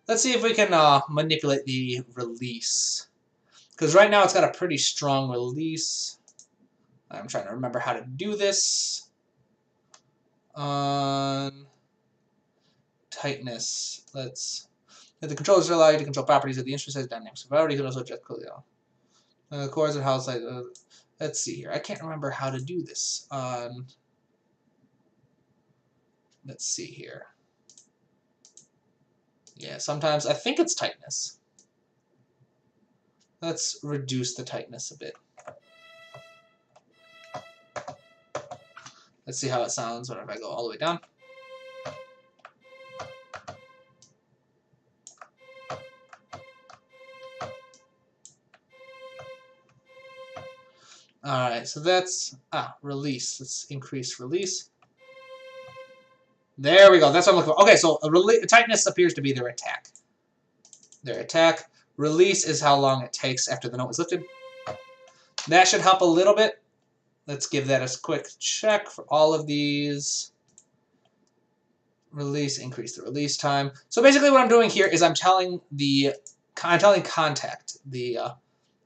let's see if we can manipulate the release. Because right now it's got a pretty strong release. I'm trying to remember how to do this. On tightness, the controllers allow you to control properties of the instrument size dynamics. Variety who knows what just clearly the chords and how it's like. Let's see here. I can't remember how to do this on. Let's see here. Yeah, sometimes I think it's tightness. Let's reduce the tightness a bit. Let's see how it sounds whenever I go all the way down. Alright, so that's release. Let's increase release. There we go. That's what I'm looking for. Okay, so tightness appears to be their attack. Their attack. Release is how long it takes after the note is lifted. That should help a little bit. Let's give that a quick check for all of these. Release, increase the release time. So basically what I'm doing here is I'm telling Contact, the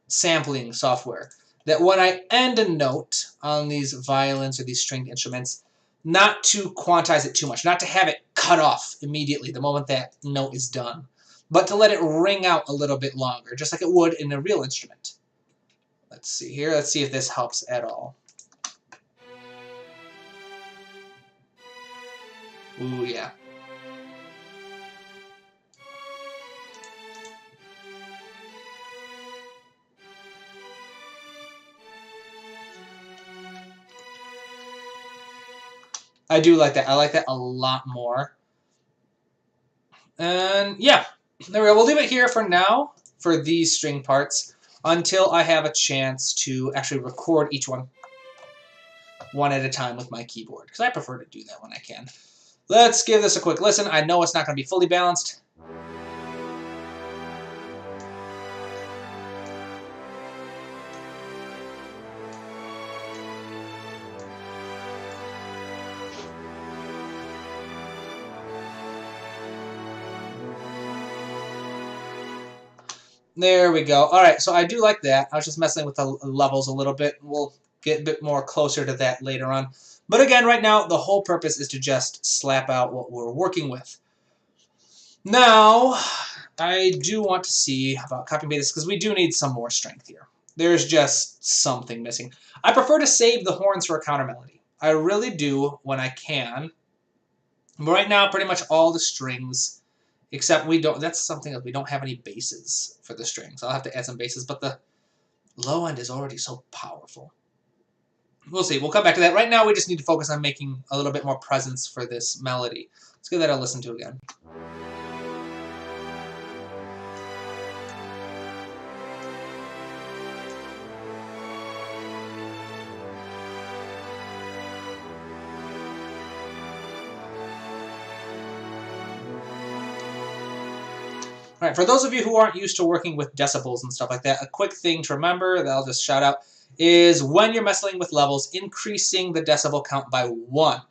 sampling software, that when I end a note on these violins or these stringed instruments, not to quantize it too much, not to have it cut off immediately the moment that note is done, but to let it ring out a little bit longer, just like it would in a real instrument. Let's see here. Let's see if this helps at all. Ooh, yeah. I do like that. I like that a lot more. And yeah, there we go. We'll leave it here for now for these string parts until I have a chance to actually record each one at a time with my keyboard, because I prefer to do that when I can. Let's give this a quick listen. I know it's not going to be fully balanced. There we go. All right, so I do like that. I was just messing with the levels a little bit. We'll get a bit more closer to that later on. But again, right now, the whole purpose is to just slap out what we're working with. Now, I do want to see about copying this, because we do need some more strength here. There's just something missing. I prefer to save the horns for a counter melody. I really do when I can. But right now, pretty much all the strings, except we don't, that's something that we don't have any basses for the strings. I'll have to add some basses, but the low end is already so powerful. We'll see. We'll come back to that. Right now, we just need to focus on making a little bit more presence for this melody. Let's give that a listen to again. All right, for those of you who aren't used to working with decibels and stuff like that, a quick thing to remember that I'll just shout out is when you're messing with levels, increasing the decibel count by 1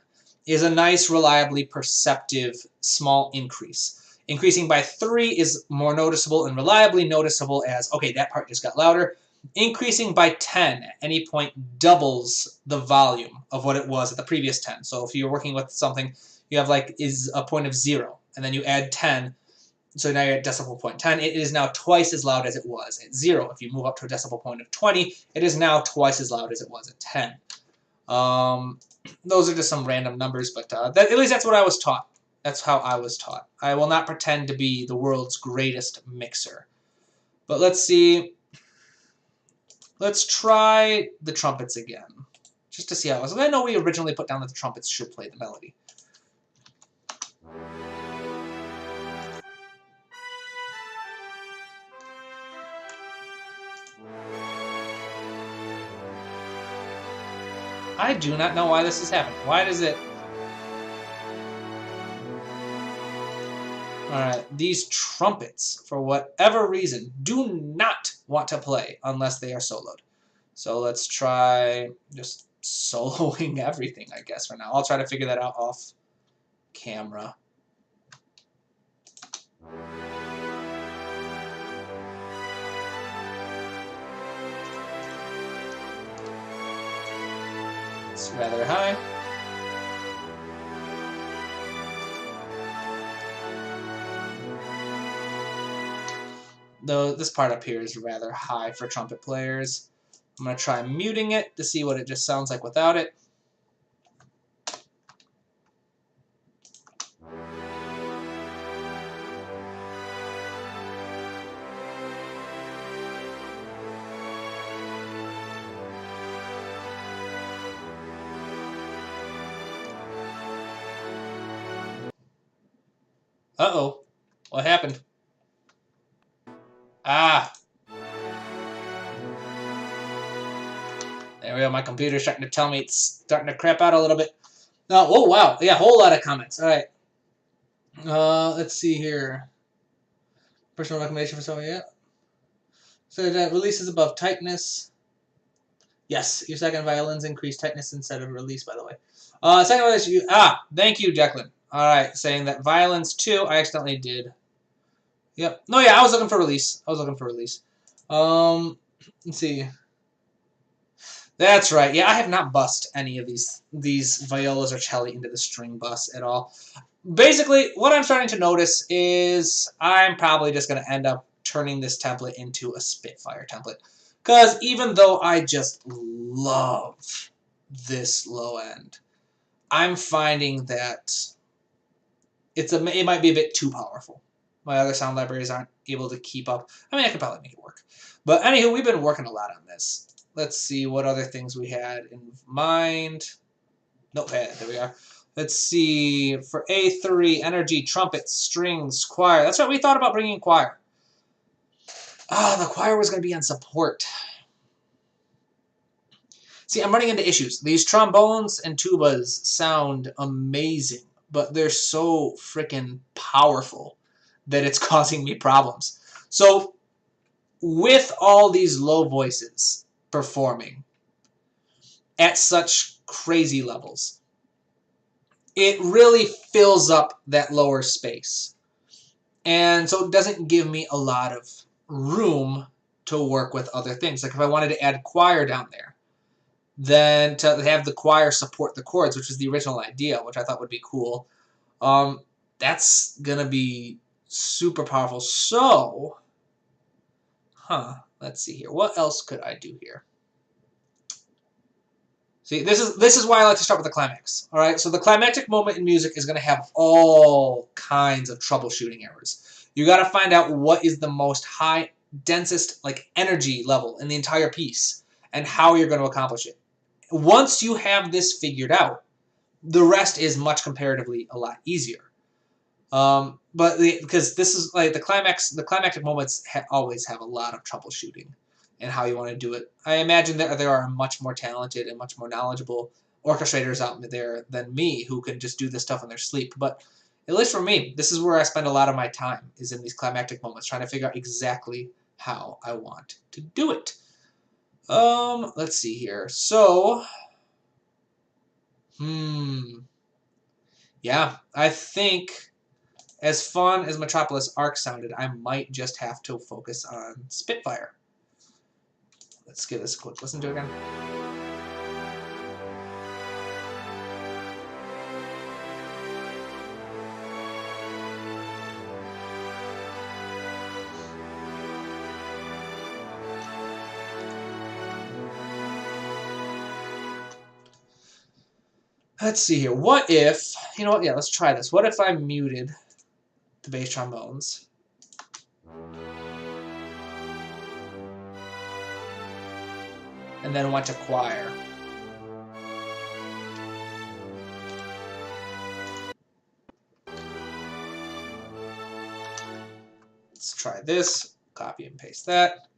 is a nice, reliably perceptive small increase. Increasing by 3 is more noticeable and reliably noticeable as, okay, that part just got louder. Increasing by 10 at any point doubles the volume of what it was at the previous 10. So if you're working with something, you have like is a point of 0, and then you add 10, so now you're at decibel point 10. It is now twice as loud as it was at 0. If you move up to a decibel point of 20, it is now twice as loud as it was at 10. Those are just some random numbers, but at least that's what I was taught. That's how I was taught. I will not pretend to be the world's greatest mixer. But let's see. Let's try the trumpets again, just to see how it was. I know we originally put down that the trumpets should play the melody. I do not know why this is happening. Why does it... Alright, these trumpets, for whatever reason, do not want to play unless they are soloed. So let's try just soloing everything, I guess, for now. I'll try to figure that out off camera. It's rather high. Though this part up here is rather high for trumpet players. I'm going to try muting it to see what it just sounds like without it. Uh-oh. What happened? Ah. There we go. My computer's starting to tell me it's starting to crap out a little bit. Oh, wow. Yeah, whole lot of comments. All right. Let's see here. Personal recommendation for someone, yeah. So that releases above tightness. Yes, your second violins increase tightness instead of release, by the way. Second violins, thank you, Declan. All right, saying that violins 2, I accidentally did. Yep. No, yeah, I was looking for release. Let's see. That's right. Yeah, I have not bussed any of these violas or celli into the string bus at all. Basically, what I'm starting to notice is I'm probably just going to end up turning this template into a Spitfire template. Because even though I just love this low end, I'm finding that it might be a bit too powerful. My other sound libraries aren't able to keep up. I mean, I could probably make it work. But anywho, we've been working a lot on this. Let's see what other things we had in mind. Nope, there we are. Let's see, for A3, energy, trumpets, strings, choir. That's right, we thought about bringing choir. The choir was going to be on support. See, I'm running into issues. These trombones and tubas sound amazing, but they're so freaking powerful that it's causing me problems. So, with all these low voices performing at such crazy levels, it really fills up that lower space. And so it doesn't give me a lot of room to work with other things. Like if I wanted to add choir down there, then to have the choir support the chords, which was the original idea, which I thought would be cool, that's going to be super powerful. So, let's see here. What else could I do here? See, this is why I like to start with the climax. All right, so the climactic moment in music is going to have all kinds of troubleshooting errors. You got to find out what is the most high, densest like energy level in the entire piece and how you're going to accomplish it. Once you have this figured out, the rest is much comparatively a lot easier. Because this is like the climactic moments always have a lot of troubleshooting and how you want to do it. I imagine that there are much more talented and much more knowledgeable orchestrators out there than me who can just do this stuff in their sleep. But at least for me, this is where I spend a lot of my time, is in these climactic moments, trying to figure out exactly how I want to do it. Let's see here. So, yeah, I think as fun as Metropolis Arc sounded, I might just have to focus on Spitfire. Let's give this a quick listen to again. Let's see here. What if, you know what, yeah, let's try this. What if I muted the bass trombones? And then went to choir. Let's try this. Copy and paste that.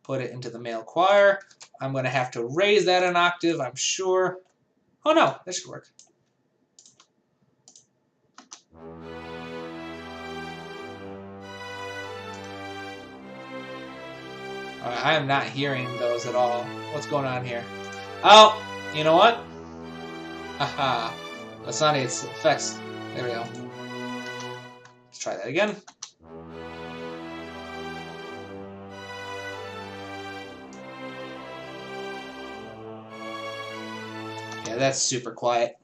Put it into the male choir. I'm going to have to raise that an octave, I'm sure. Oh no, that should work. I am not hearing those at all. What's going on here? Oh, you know what? Haha. That's not its effects. There we go. Let's try that again. Yeah, that's super quiet.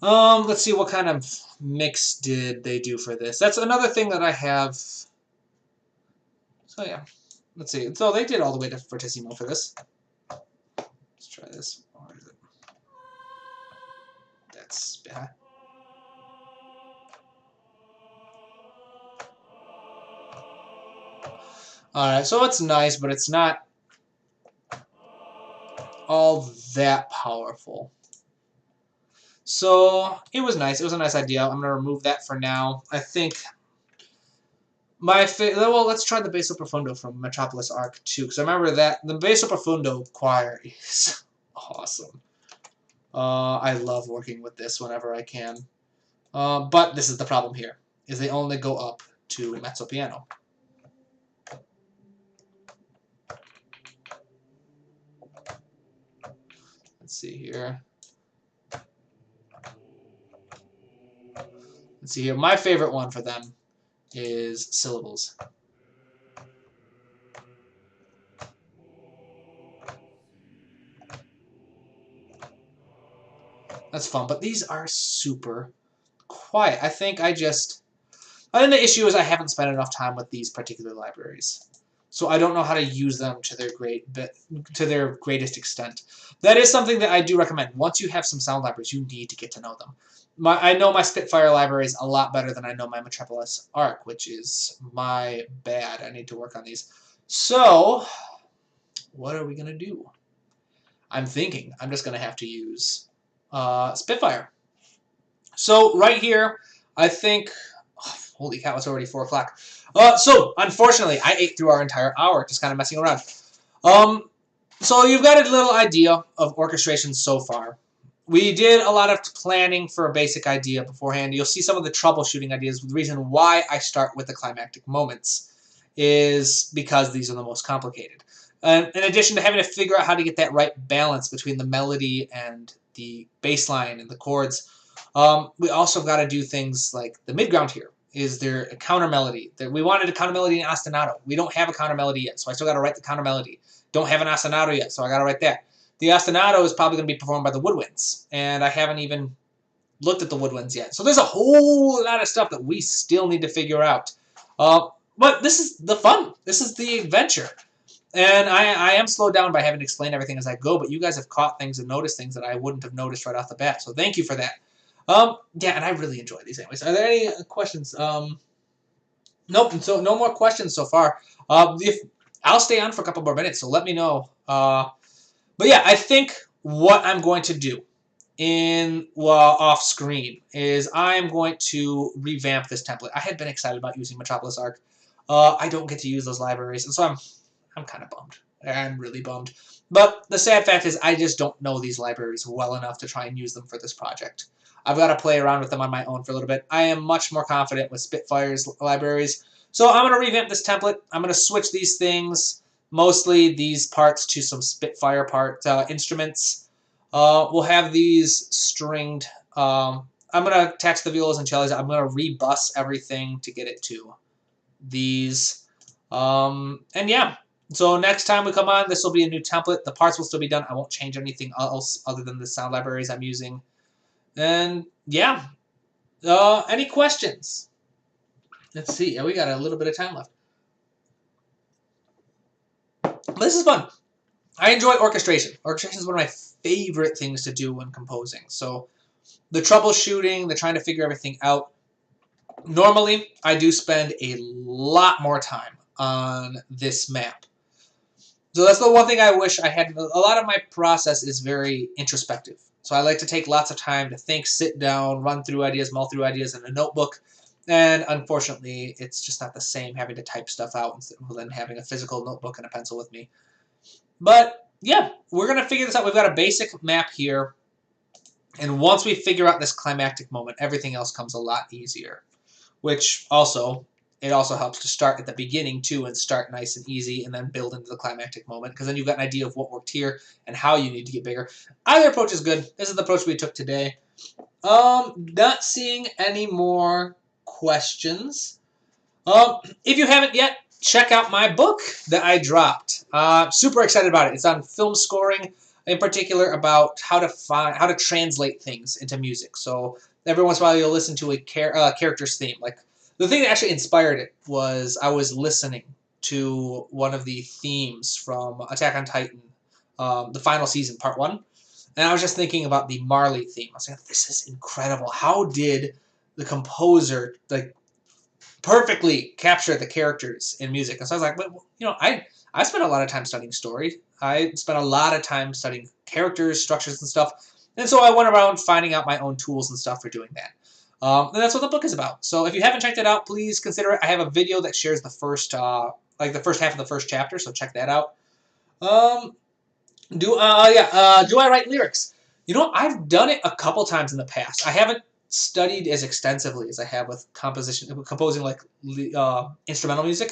Let's see what kind of mix did they do for this. That's another thing that I have. So yeah. Let's see. So they did all the way to Fortissimo for this. Let's try this. Or is it? That's bad. Alright, so it's nice, but it's not all that powerful. So it was nice. It was a nice idea. I'm going to remove that for now. I think Well, let's try the Basso Profundo from Metropolis Arc 2, because I remember that the Basso Profundo choir is awesome. I love working with this whenever I can. But this is the problem here, is they only go up to mezzo piano. Let's see here. Let's see here. My favorite one for them is syllables. That's fun, but these are super quiet. I think the issue is I haven't spent enough time with these particular libraries. So I don't know how to use them to their greatest extent. That is something that I do recommend. Once you have some sound libraries, you need to get to know them. I know my Spitfire libraries a lot better than I know my Metropolis Arc, which is my bad. I need to work on these. So, what are we going to do? I'm thinking I'm just going to have to use Spitfire. So, right here, I think... Oh, holy cow, it's already 4 o'clock. So, unfortunately, I ate through our entire hour just kind of messing around. So, you've got a little idea of orchestration so far. We did a lot of planning for a basic idea beforehand. You'll see some of the troubleshooting ideas. The reason why I start with the climactic moments is because these are the most complicated. In addition to having to figure out how to get that right balance between the melody and the bass line and the chords, we also got to do things like the midground here. Is there a counter melody? We wanted a counter melody in ostinato. We don't have a counter melody yet, so I still got to write the counter melody. Don't have an ostinato yet, so I got to write that. The ostinato is probably going to be performed by the woodwinds, and I haven't even looked at the woodwinds yet. So there's a whole lot of stuff that we still need to figure out. But this is the fun. This is the adventure. And I am slowed down by having to explain everything as I go, but you guys have caught things and noticed things that I wouldn't have noticed right off the bat. So thank you for that. Yeah, and I really enjoy these anyways. Are there any questions? Nope. So no more questions so far. If I'll stay on for a couple more minutes, so let me know. But yeah, I think what I'm going to do off screen is I'm going to revamp this template. I had been excited about using Metropolis Arc. I don't get to use those libraries, and so I'm kind of bummed. I'm really bummed. But the sad fact is I just don't know these libraries well enough to try and use them for this project. I've got to play around with them on my own for a little bit. I am much more confident with Spitfire's libraries. So I'm going to revamp this template. I'm going to switch these things, mostly these parts, to some Spitfire instruments. We'll have these stringed. I'm going to attach the violas and cellos. I'm going to rebus everything to get it to these. And yeah. So next time we come on, this will be a new template. The parts will still be done. I won't change anything else other than the sound libraries I'm using. And yeah, any questions? Let's see. Yeah, we got a little bit of time left. But this is fun. I enjoy orchestration. Orchestration is one of my favorite things to do when composing. So the troubleshooting, the trying to figure everything out. Normally, I do spend a lot more time on this map. So that's the one thing I wish I had. A lot of my process is very introspective. So I like to take lots of time to think, sit down, run through ideas, mull through ideas in a notebook. And unfortunately, it's just not the same having to type stuff out than having a physical notebook and a pencil with me. But yeah, we're going to figure this out. We've got a basic map here. And once we figure out this climactic moment, everything else comes a lot easier. Which also... it also helps to start at the beginning, too, and start nice and easy, and then build into the climactic moment, because then you've got an idea of what worked here and how you need to get bigger. Either approach is good. This is the approach we took today. Not seeing any more questions. If you haven't yet, check out my book that I dropped. Super excited about it. It's on film scoring, in particular about how to translate things into music. So every once in a while you'll listen to a character's theme, like. The thing that actually inspired it was I was listening to one of the themes from Attack on Titan, the final season, part 1, and I was just thinking about the Marley theme. I was like, this is incredible. How did the composer perfectly capture the characters in music? And so I was like, well, I spent a lot of time studying story. I spent a lot of time studying characters, structures, and stuff. And so I went around finding out my own tools and stuff for doing that. And that's what the book is about. So if you haven't checked it out, please consider it. I have a video that shares the first, like the first half of the first chapter, so check that out. Um, do I write lyrics? You know, I've done it a couple times in the past. I haven't studied as extensively as I have with composing like instrumental music.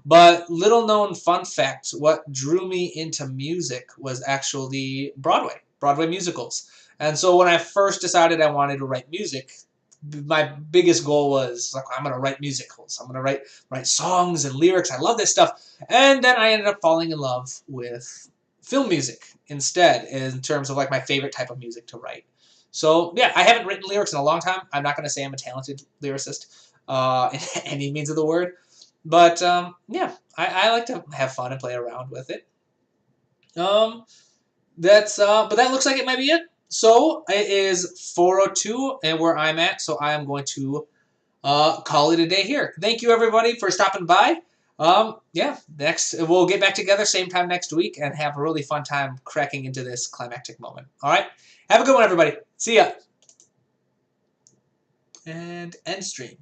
But little known fun fact, what drew me into music was actually Broadway musicals. And so when I first decided I wanted to write music, my biggest goal was like, I'm gonna write musicals. I'm gonna write songs and lyrics. I love this stuff. And then I ended up falling in love with film music instead, in terms of like my favorite type of music to write. So yeah, I haven't written lyrics in a long time. I'm not going to say I'm a talented lyricist in any means of the word, but yeah, I like to have fun and play around with it. Um, but that looks like it might be it. So it is 4:02 and where I'm at, so I am going to call it a day here. Thank you everybody for stopping by. Yeah, next we'll get back together same time next week and have a really fun time cracking into this climactic moment. All right, have a good one, everybody. See ya. And end stream.